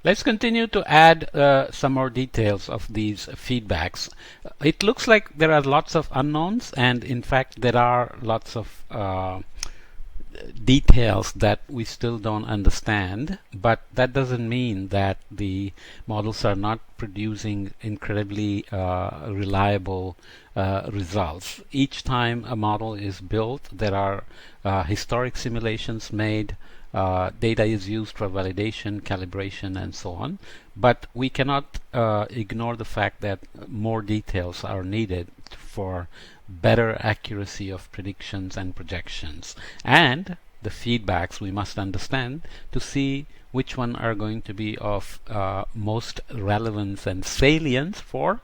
Let's continue to add some more details of these feedbacks. It looks like there are lots of unknowns, and in fact there are lots of details that we still don't understand, but that doesn't mean that the models are not producing incredibly reliable results. Each time a model is built, there are historic simulations made, data is used for validation, calibration, and so on. But we cannot ignore the fact that more details are needed for better accuracy of predictions and projections. And the feedbacks we must understand to see which one are going to be of most relevance and salience for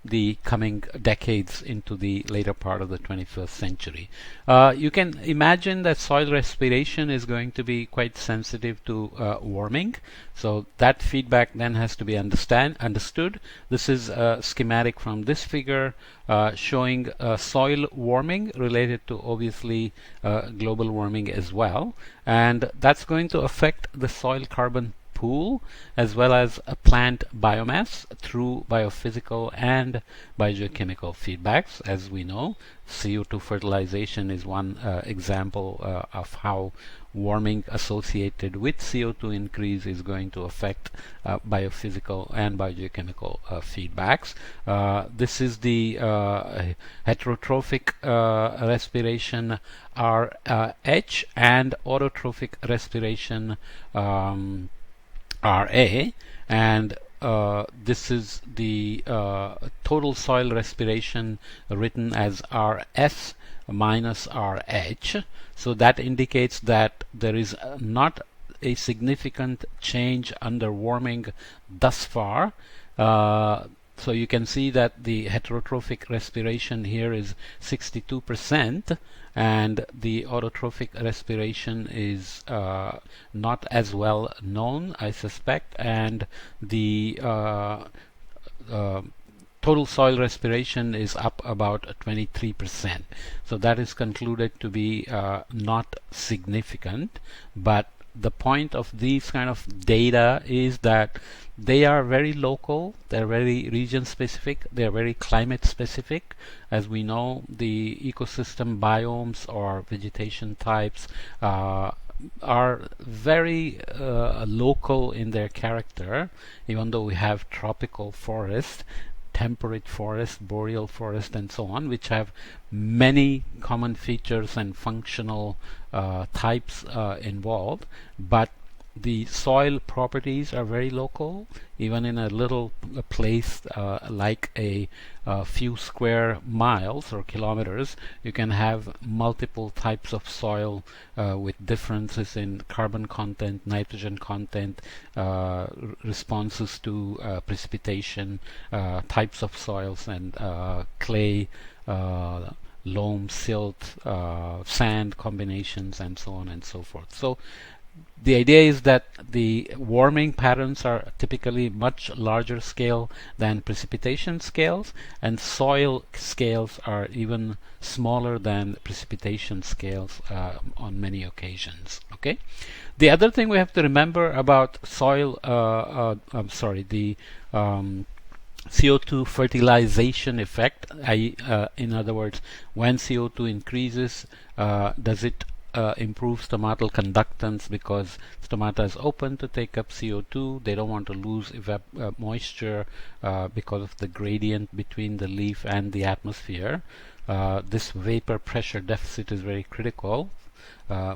the coming decades into the later part of the 21st century. You can imagine that soil respiration is going to be quite sensitive to warming, so that feedback then has to be understood. This is a schematic from this figure showing soil warming related to obviously global warming as well, and that's going to affect the soil carbon pool as well as a plant biomass through biophysical and biogeochemical feedbacks. As we know, CO2 fertilization is one example of how warming associated with CO2 increase is going to affect biophysical and biogeochemical feedbacks. This is the heterotrophic respiration RH and autotrophic respiration RA, and this is the total soil respiration written as RS minus RH. So that indicates that there is not a significant change under warming thus far. So you can see that the heterotrophic respiration here is 62%, and the autotrophic respiration is not as well known, I suspect, and the total soil respiration is up about 23%. So that is concluded to be not significant, but the point of these kind of data is that they are very local, they're very region specific, they're very climate specific. As we know, the ecosystem biomes or vegetation types are very local in their character, even though we have tropical forest, temperate forest, boreal forest, and so on, which have many common features and functional types involved, but the soil properties are very local. Even in a little place like a few square miles or kilometers, you can have multiple types of soil with differences in carbon content, nitrogen content, responses to precipitation, types of soils, and clay, loam, silt, sand combinations, and so on and so forth. So the idea is that the warming patterns are typically much larger scale than precipitation scales, and soil scales are even smaller than precipitation scales on many occasions. Okay. The other thing we have to remember about soil, the CO2 fertilization effect, in other words, when CO2 increases, does it improve stomatal conductance because stomata is open to take up CO2. They don't want to lose moisture because of the gradient between the leaf and the atmosphere. This vapor pressure deficit is very critical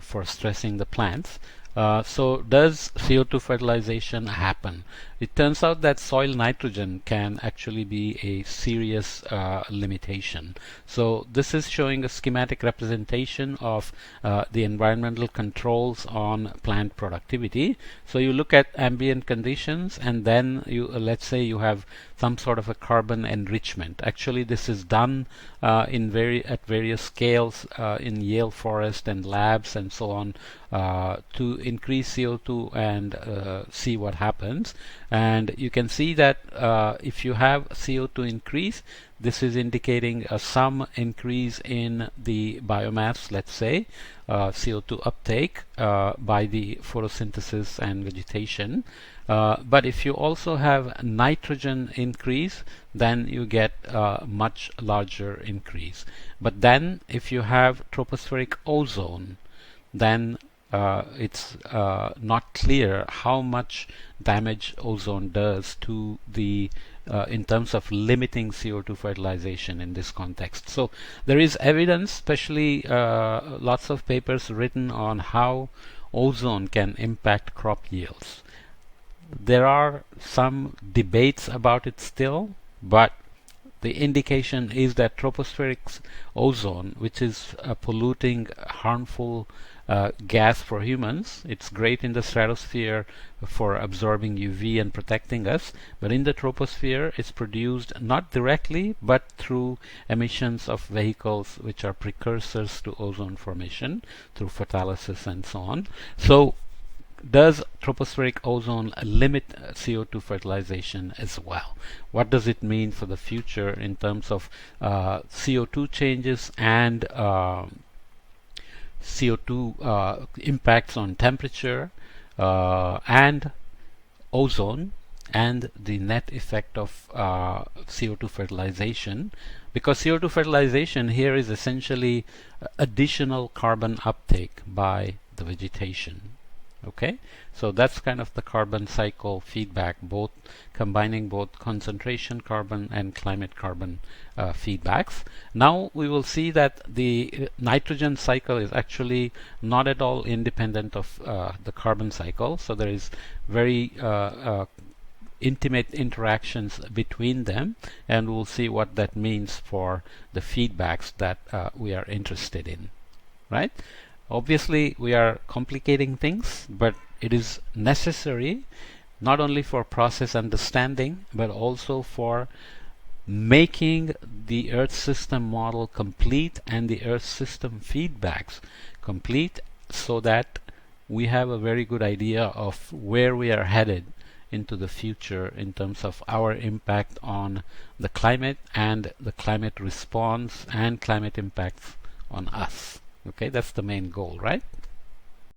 for stressing the plants. So does CO2 fertilization happen? It turns out that soil nitrogen can actually be a serious limitation. So this is showing a schematic representation of the environmental controls on plant productivity. So you look at ambient conditions, and then you let's say you have some sort of a carbon enrichment. Actually, this is done at various scales in Yale Forest and labs and so on. to increase CO2 and see what happens. And you can see that if you have CO2 increase, this is indicating some increase in the biomass, let's say, CO2 uptake by the photosynthesis and vegetation. But if you also have nitrogen increase, then you get a much larger increase. But then if you have tropospheric ozone, then it's not clear how much damage ozone does to the in terms of limiting CO2 fertilization in this context. So there is evidence, especially lots of papers written on how ozone can impact crop yields. There are some debates about it still, but the indication is that tropospheric ozone, which is a polluting, harmful gas for humans, it's great in the stratosphere for absorbing UV and protecting us, but in the troposphere it's produced not directly but through emissions of vehicles which are precursors to ozone formation through photolysis and so on. So does tropospheric ozone limit CO2 fertilization as well? What does it mean for the future in terms of CO2 changes and CO2 impacts on temperature and ozone, and the net effect of CO2 fertilization? Because CO2 fertilization here is essentially additional carbon uptake by the vegetation. Okay, so that's kind of the carbon cycle feedback, both combining both concentration carbon and climate carbon feedbacks. Now we will see that the nitrogen cycle is actually not at all independent of the carbon cycle. So there is very intimate interactions between them, and we'll see what that means for the feedbacks that we are interested in, right? Obviously, we are complicating things, but it is necessary not only for process understanding, but also for making the Earth system model complete and the Earth system feedbacks complete, so that we have a very good idea of where we are headed into the future in terms of our impact on the climate and the climate response and climate impacts on us. Okay, that's the main goal, right?